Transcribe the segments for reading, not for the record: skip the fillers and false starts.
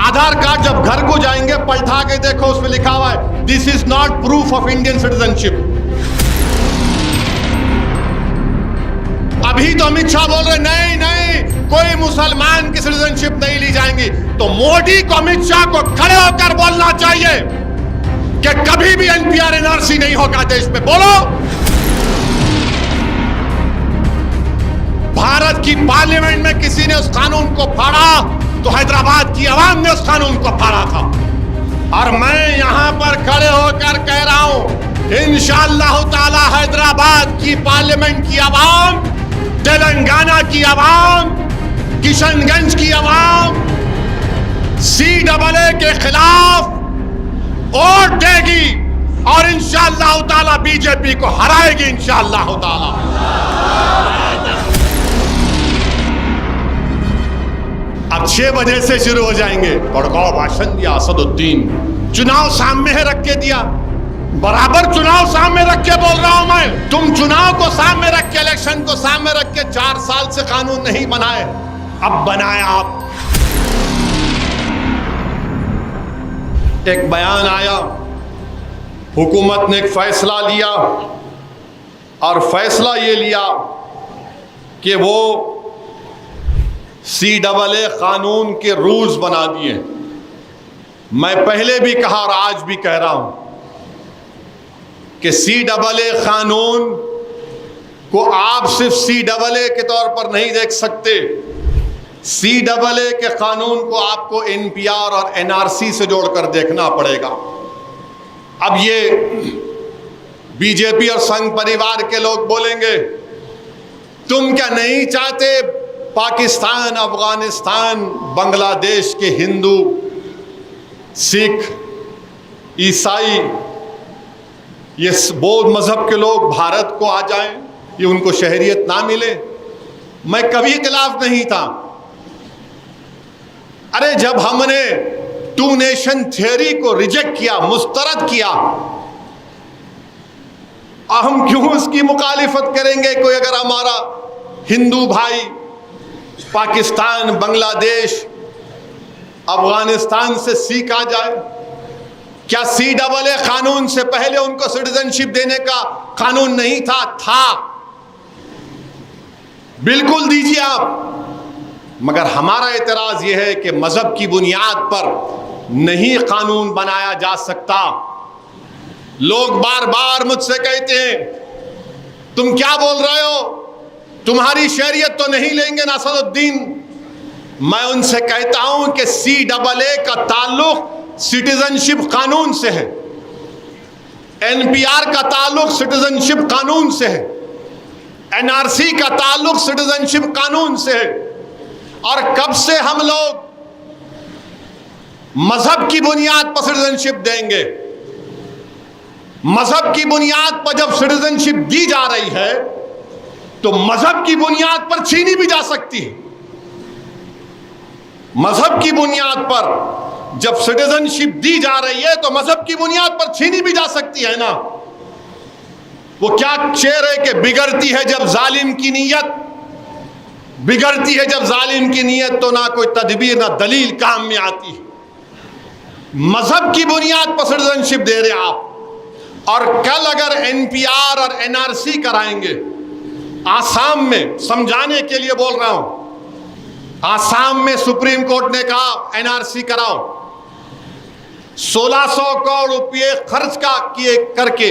आधार card जब घर को जाएंगे पलटा के देखो, उसमें लिखा हुआ है this is not proof of Indian citizenship. अभी तो अमित शाह बोल रहे नहीं नहीं कोई मुसलमान की सिटीजनशिप नहीं ली जाएंगी। तो मोदी को, अमित शाह को खड़े होकर बोलना चाहिए कि कभी भी एनपीआर एनआरसी नहीं होगा देश में। बोलो। भारत की पार्लियामेंट में किसी ने उस कानून को फाड़ा तो हैदराबाद की आवाम ने उस कानून को फाड़ा था। और मैं यहां पर खड़े होकर कह रहा हूं इंशाअल्लाह ताला हैदराबाद की पार्लियामेंट की आवाम, तेलंगाना की आवाम, किशनगंज की आवाम CAA के खिलाफ वोट देगी और इंशाअल्लाह ताला बीजेपी को हराएगी इंशाअल्लाह ताला। अब 6 बजे से शुरू हो जाएंगे। बड़गांव भाषण दिया असदुद्दीन, चुनाव सामने है रख के दिया, बराबर चुनाव सामने रख के बोल रहा हूं मैं। तुम चुनाव को सामने रख के, इलेक्शन को सामने रख के 4 साल से कानून नहीं बनाए, अब बनाया आप। एक बयान आया, हुकूमत ने एक फैसला लिया और फैसला ये लिया कि वो CAA कानून के रूल्स बना दिए। मैं पहले भी कहा और आज भी कह रहा हूं कि CAA कानून को आप सिर्फ CAA के तौर पर नहीं देख सकते। CAA के कानून को आपको NPR और NRC से जोड़कर देखना पड़ेगा। अब ये बीजेपी और संघ परिवार के लोग बोलेंगे तुम क्या नहीं चाहते पाकिस्तान, अफगानिस्तान, बांग्लादेश के हिंदू, सिख, ईसाई, ये बौद्ध मजहब के लोग भारत को आ जाएं, ये उनको शहरियत ना मिले? मैं कभी खिलाफ नहीं था। अरे जब हमने 2 नेशन थियरी को रिजेक्ट किया, मुस्तरद किया, हम क्यों उसकी मुखालिफत करेंगे? कोई अगर हमारा हिंदू भाई पाकिस्तान, बांग्लादेश, अफगानिस्तान से सिख आ जाए, क्या CAA कानून से पहले उनको सिटीजनशिप देने का कानून नहीं था? था, बिल्कुल दीजिए आप। मगर हमारा एतराज यह है कि मजहब की बुनियाद पर नहीं कानून बनाया जा सकता। लोग बार बार मुझसे कहते हैं तुम क्या बोल रहे हो, तुम्हारी शहरियत तो नहीं लेंगे ना असदुद्दीन। मैं उनसे कहता हूं कि CAA का ताल्लुक सिटीजनशिप कानून से है, NPR का ताल्लुक सिटीजनशिप कानून से है, NRC का ताल्लुक सिटीजनशिप कानून से है। और कब से हम लोग मजहब की बुनियाद पर सिटीजनशिप देंगे? मजहब की बुनियाद पर जब सिटीजनशिप दी जा रही है तो मजहब की बुनियाद पर छीनी भी जा सकती है। मजहब की बुनियाद पर जब सिटीजनशिप दी जा रही है तो मजहब की बुनियाद पर छीनी भी जा सकती है ना। वो क्या शेर है कि बिगड़ती है जब जालिम की नीयत, बिगड़ती है जब जालिम की नीयत तो ना कोई तदबीर ना दलील काम में आती है। मजहब की बुनियाद पर सिटीजनशिप दे रहे आप, और कल अगर NPR और NRC कराएंगे, आसाम में समझाने के लिए बोल रहा हूं, आसाम में सुप्रीम कोर्ट ने कहा NRC कराओ, 1600 करोड़ रुपये खर्च किए करके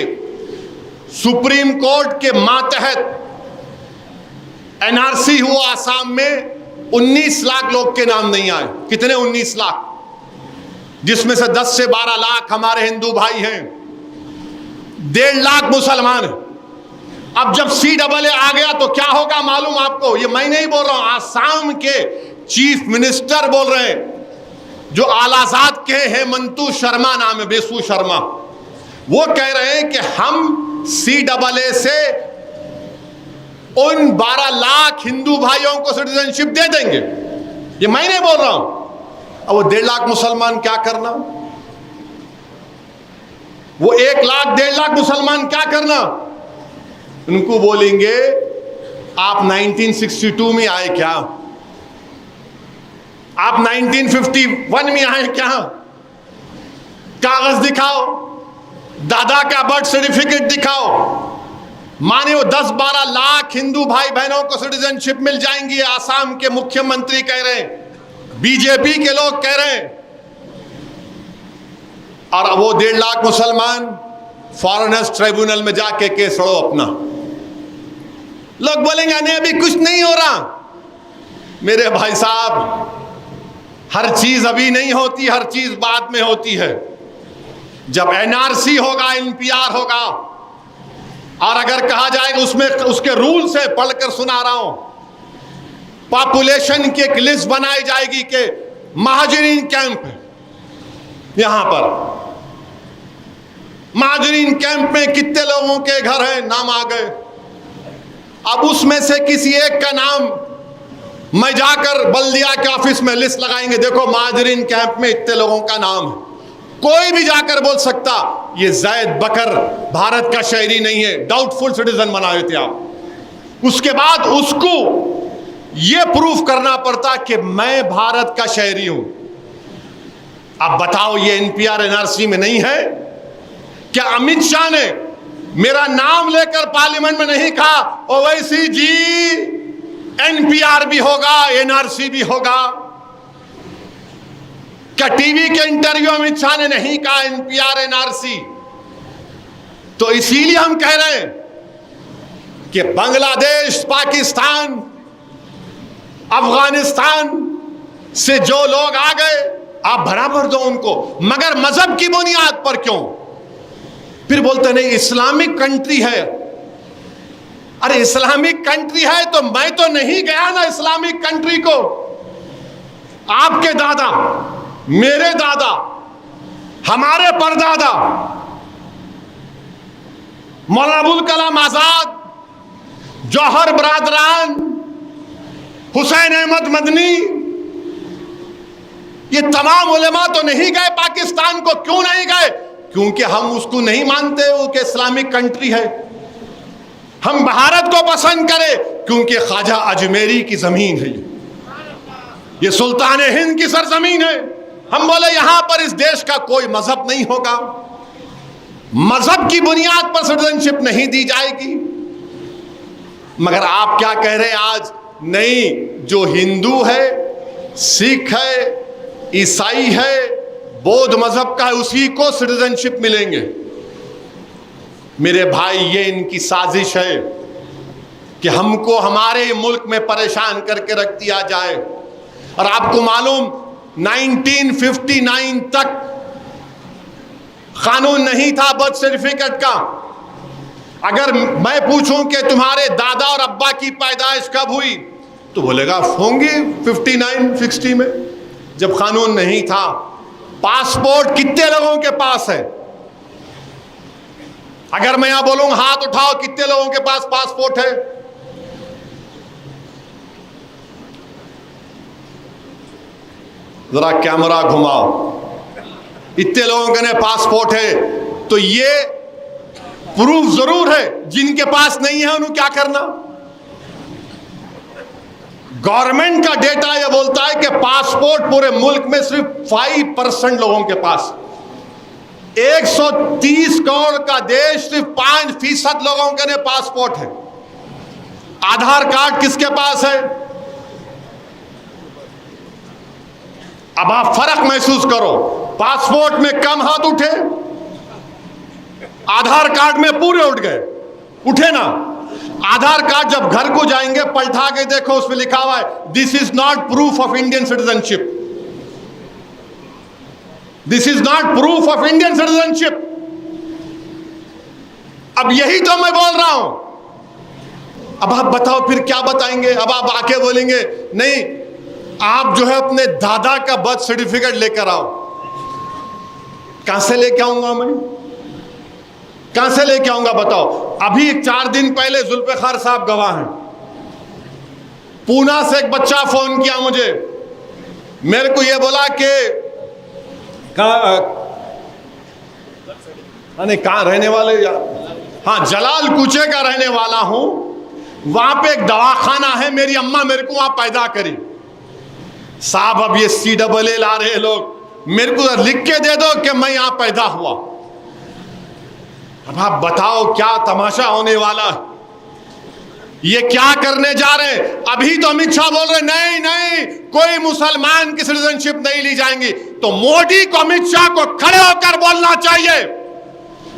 सुप्रीम कोर्ट के मातहत NRC हुआ। आसाम में 19 लाख लोग के नाम नहीं आए। कितने? 19 लाख, जिसमें से 10 से 12 लाख हमारे हिंदू भाई हैं, 1.5 लाख मुसलमान हैं। अब जब CAA आ गया तो क्या होगा मालूम आपको? ये मैं नहीं बोल रहा हूं, आसाम के चीफ मिनिस्टर बोल रहे हैं, जो आलाजाद के हेमंतु शर्मा नाम है, बेसु शर्मा, वो कह रहे हैं कि हम CAA से उन 12 लाख हिंदू भाइयों को सिटीजनशिप दे देंगे। ये मैं नहीं बोल रहा हूं। अब वो 1.5 लाख मुसलमान क्या करना? वो 1 लाख 1.5 लाख मुसलमान क्या करना? उनको बोलेंगे आप 1962 में आए क्या? आप 1951 में आए क्या? कागज दिखाओ, दादा का बर्थ सर्टिफिकेट दिखाओ। माने वो 10-12 लाख हिंदू भाई बहनों को सिटीजनशिप मिल जाएंगी, आसाम के मुख्यमंत्री कह रहे हैं, बीजेपी के लोग कह रहे हैं। और वो 1.5 लाख मुसलमान फॉरेनर्स ट्रिब्यूनल में जाके केस लड़ो अपना। लोग बोलेंगे नहीं अभी कुछ नहीं हो रहा। मेरे भाई साहब, हर चीज अभी नहीं होती, हर चीज बाद में होती है। जब एनआरसी होगा, एनपीआर होगा, और अगर कहा जाएगा उसमें उसके रूल से पढ़कर सुना रहा हूं, पॉपुलेशन की एक लिस्ट बनाई जाएगी कि महाजरीन कैंप, यहां पर महाजरीन कैंप में कितने लोगों के घर हैं, नाम आ गए। अब उसमें से किसी एक का नाम मैं जाकर बल्दिया के ऑफिस में लिस्ट लगाएंगे, देखो महाजरीन कैंप में इतने लोगों का नाम है। कोई भी जाकर बोल सकता ये जैद बकर भारत का शहरी नहीं है, डाउटफुल सिटीजन बनाए थे आप। उसके बाद उसको ये प्रूफ करना पड़ता कि मैं भारत का शहरी हूं। अब बताओ, ये एनपीआर एनआरसी में नहीं है क्या? अमित शाह ने मेरा नाम लेकर पार्लियामेंट में नहीं कहा ओवैसी जी एनपीआर भी होगा, एनआरसी भी होगा? क्या टीवी के इंटरव्यू अमित शाह ने नहीं कहा एनपीआर एनआरसी? तो इसीलिए हम कह रहे हैं कि बांग्लादेश, पाकिस्तान, अफगानिस्तान से जो लोग आ गए आप बराबर दो उनको, मगर मजहब की बुनियाद पर क्यों? फिर बोलते नहीं इस्लामिक कंट्री है। अरे इस्लामिक कंट्री है तो मैं तो नहीं गया ना इस्लामिक कंट्री को। आपके दादा, मेरे दादा, हमारे परदादा मौलाना अबुल कलाम आजाद, जौहर बरादरान, हुसैन अहमद मदनी, ये तमाम उलेमा तो नहीं गए पाकिस्तान को। क्यों नहीं गए? क्योंकि हम उसको नहीं मानते वो कि इस्लामिक कंट्री है। हम भारत को पसंद करें क्योंकि ख्वाजा अजमेरी की जमीन है, ये सुल्तान हिंद की सरजमीन है। हम बोले यहां पर इस देश का कोई मजहब नहीं होगा, मजहब की बुनियाद पर सिटीजनशिप नहीं दी जाएगी। मगर आप क्या कह रहे हैं आज? नहीं, जो हिंदू है, सिख है, ईसाई है, बौद्ध मजहब का है, उसी को सिटीजनशिप मिलेंगे। मेरे भाई, ये इनकी साजिश है कि हमको हमारे मुल्क में परेशान करके रख दिया जाए। और आपको मालूम 1959 तक कानून नहीं था बर्थ सर्टिफिकेट का। अगर मैं पूछूं कि तुम्हारे दादा और अब्बा की पैदाइश कब हुई, तो बोलेगा होंगी 59-60 में, जब कानून नहीं था। पासपोर्ट कितने लोगों के पास है? अगर मैं यहां बोलूंगा हाथ उठाओ, कितने लोगों के पास पासपोर्ट है? जरा कैमरा घुमाओ, इतने लोगों के पासपोर्ट है। तो ये प्रूफ जरूर है। जिनके पास नहीं है उन्हें क्या करना? गवर्नमेंट का डेटा यह बोलता है कि पासपोर्ट पूरे मुल्क में सिर्फ 5% लोगों के पास। 130 करोड़ का देश, सिर्फ 5% लोगों के पासपोर्ट है। आधार कार्ड किसके पास है? अब आप फर्क महसूस करो, पासपोर्ट में कम हाथ उठे, आधार कार्ड में पूरे उठ गए। उठे ना? आधार कार्ड जब घर को जाएंगे पलटा के देखो, उसमें लिखा हुआ है this is not proof of Indian citizenship, this is not proof of Indian citizenship. अब यही तो मैं बोल रहा हूं। अब आप बताओ फिर क्या बताएंगे? अब आप आके बोलेंगे नहीं, आप जो है अपने दादा का बर्थ सर्टिफिकेट लेकर आओ। कहां से लेके आऊंगा मैं? कहां से लेके आऊंगा बताओ? अभी 4 दिन पहले जुल्फिकार साहब गवाह हैं, पूना से एक बच्चा फोन किया मुझे, मेरे को यह बोला कि कहां रहने वाले? हाँ, जलाल कुचे का रहने वाला हूं। वहां पे एक दवाखाना है, मेरी अम्मा मेरे को वहां पैदा करी। साहब अब ये CAA ला रहे लोग, मेरे को लिख के दे दो कि मैं यहां पैदा हुआ। अब आप बताओ क्या तमाशा होने वाला है, ये क्या करने जा रहे हैं। अभी तो अमित शाह बोल रहे नहीं नहीं कोई मुसलमान की सिटीजनशिप नहीं ली जाएंगी, तो मोदी को अमित शाह को खड़े होकर बोलना चाहिए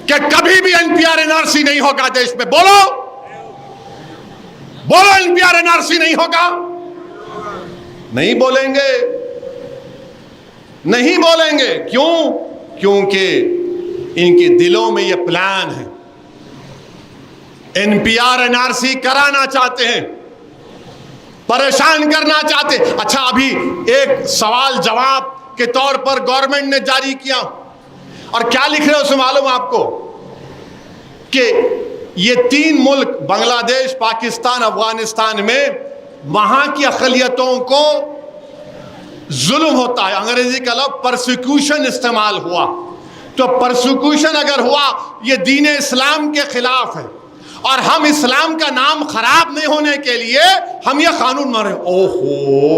कि कभी भी NPR NRC नहीं होगा देश में। बोलो बोलो NPR NRC नहीं होगा। नहीं बोलेंगे, नहीं बोलेंगे। क्यों? क्योंकि इनके दिलों में यह प्लान है, NPR NRC कराना चाहते हैं, परेशान करना चाहते हैं। अच्छा, अभी एक सवाल जवाब के तौर पर गवर्नमेंट ने जारी किया, और क्या लिख रहे हो उसमें मालूम आपको कि ये 3 मुल्क बांग्लादेश, पाकिस्तान, अफगानिस्तान में वहां की अक़लियतों को जुल्म होता है। अंग्रेजी का लफ्ज़ परसिक्यूशन इस्तेमाल हुआ, तो परसिक्यूशन अगर हुआ ये दीन इस्लाम के खिलाफ है, और हम इस्लाम का नाम खराब नहीं होने के लिए हम ये कानून मारे। ओहो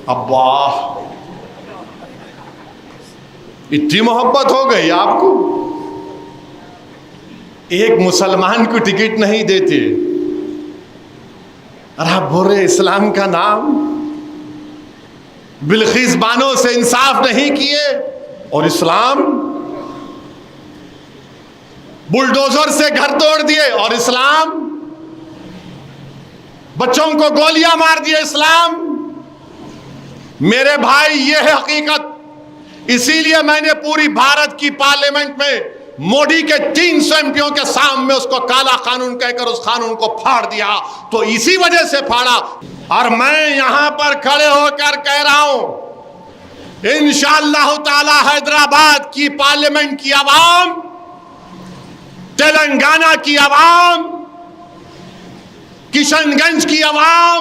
अब्बा, इतनी मोहब्बत हो गई आपको, एक मुसलमान को टिकट नहीं देते, और आप बोल रहे इस्लाम का नाम। बिल्किस बानो से इंसाफ नहीं किए, और इस्लाम। बुलडोजर से घर तोड़ दिए, और इस्लाम। बच्चों को गोलियां मार दिए, इस्लाम। मेरे भाई ये है हकीकत। इसीलिए मैंने पूरी भारत की पार्लियामेंट में मोदी के 300 एमपियों के सामने उसको काला कानून कहकर उस कानून को फाड़ दिया। तो इसी वजह से फाड़ा, और मैं यहां पर खड़े होकर कह रहा हूं इंशाअल्लाह ताला हैदराबाद की पार्लियामेंट की आवाम, तेलंगाना की आवाम, किशनगंज की आवाम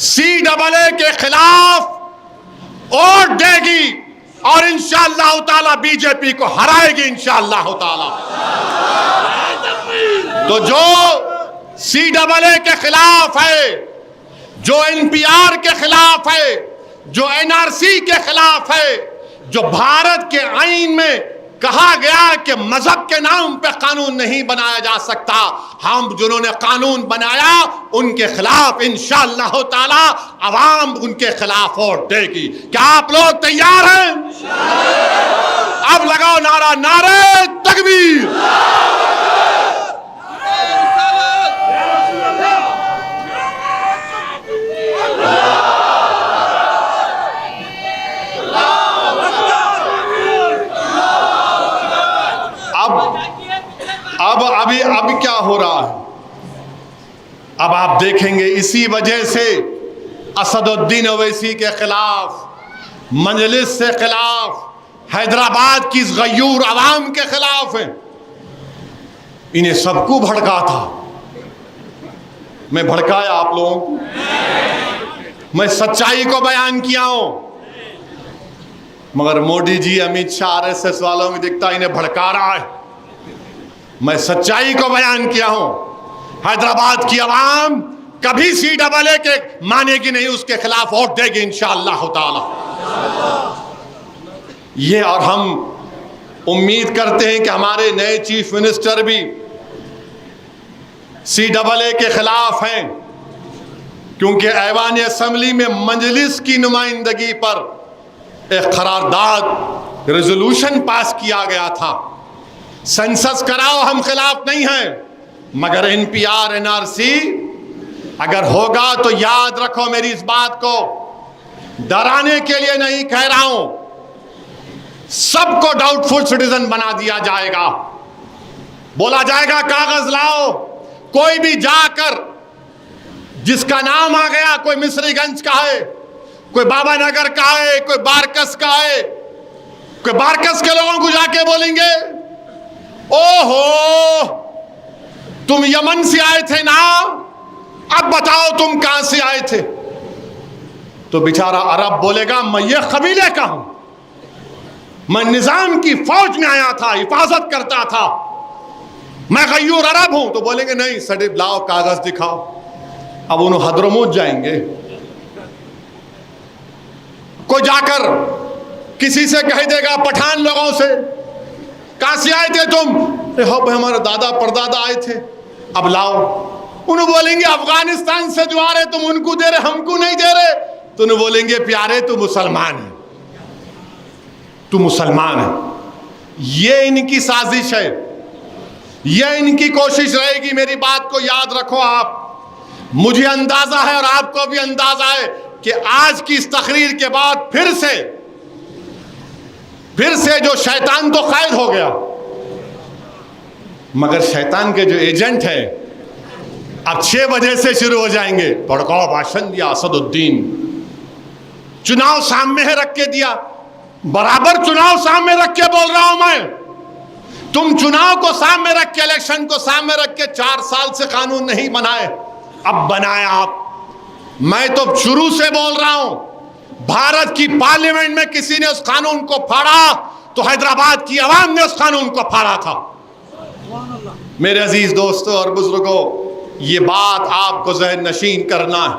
CAA के खिलाफ वोट देगी, और इंशाअल्लाह ताला बीजेपी को हराएगी इंशाअल्लाह ताला। तो जो CAA के खिलाफ है, जो NPR के खिलाफ है, जो NRC के खिलाफ है, जो भारत के आईन में कहा गया कि मजहब के नाम पे कानून नहीं बनाया जा सकता, हम जिन्होंने कानून बनाया उनके खिलाफ इंशाअल्लाह ताला अवाम उनके खिलाफ वोट देगी। क्या आप लोग तैयार हैं? अब लगाओ नारा, नारे तकबीर। अब अभी क्या हो रहा है, अब आप देखेंगे इसी वजह से असदुद्दीन ओवैसी के खिलाफ, मजलिस से खिलाफ, हैदराबाद की गयूर आवाम के खिलाफ है। इन्हें सबको भड़का था, मैं भड़काया आप लोगों को, मैं सच्चाई को बयान किया हूं, मगर मोदी जी, अमित शाह, RSS वालों में दिखता इन्हें भड़का रहा है। मैं सच्चाई को बयान किया हूं। हैदराबाद की आवाम कभी CAA के मानेगी नहीं, उसके खिलाफ वोट देगी इंशाअल्लाह ताला। ये, और हम उम्मीद करते हैं कि हमारे नए चीफ मिनिस्टर भी CAA के खिलाफ हैं, क्योंकि ऐवान असेंबली में मजलिस की नुमाइंदगी पर एक करारदाद, रेजोल्यूशन पास किया गया था। सेंसस कराओ, हम खिलाफ नहीं हैं, मगर NPR NRC अगर होगा तो याद रखो मेरी इस बात को, डराने के लिए नहीं कह रहा हूं, सबको डाउटफुल सिटीजन बना दिया जाएगा। बोला जाएगा कागज लाओ, कोई भी जाकर जिसका नाम आ गया, कोई मिस्रीगंज का है, कोई बाबा नगर का है, कोई बारकस का है, कोई बारकस के लोगों को जाके बोलेंगे ओहो तुम यमन से आए थे ना, अब बताओ तुम कहां से आए थे। तो बेचारा अरब बोलेगा मैं ये कबीले का हूं, मैं निजाम की फौज में आया था, हिफाजत करता था, मैं गयूर अरब हूं। तो बोलेंगे नहीं सर्टिफिकेट लाओ, कागज दिखाओ। अब उन्होंने हदरमौत जाएंगे, कोई जाकर किसी से कह देगा, पठान लोगों से, कहां से आए थे तुम? हो भाई हमारे दादा परदादा आए थे, अब लाओ। उन्हें बोलेंगे अफगानिस्तान से जो आ रहे तुम उनको दे रहे, हमको नहीं दे रहे। तो उन्हें बोलेंगे प्यारे तू मुसलमान है, तू मुसलमान है। ये इनकी साजिश है, ये इनकी कोशिश रहेगी। मेरी बात को याद रखो आप। मुझे अंदाजा है और आपको भी अंदाजा है कि आज की इस तकरीर के बाद फिर से जो शैतान तो कैद हो गया, मगर शैतान के जो एजेंट हैं अब 6 बजे से शुरू हो जाएंगे। भड़काऊ भाषण दिया असदुद्दीन, चुनाव सामने है रख के दिया, बराबर चुनाव सामने रख के बोल रहा हूं मैं। तुम चुनाव को सामने रख के, इलेक्शन को सामने रख के 4 साल से कानून नहीं बनाए, अब बनाया आप। मैं तो शुरू से बोल रहा हूं, भारत की पार्लियामेंट में किसी ने उस कानून को फाड़ा तो हैदराबाद की आवाम ने उस कानून को फाड़ा था। मेरे अजीज दोस्तों और बुजुर्गों, ये बात आपको ज़हन नशीन करना है।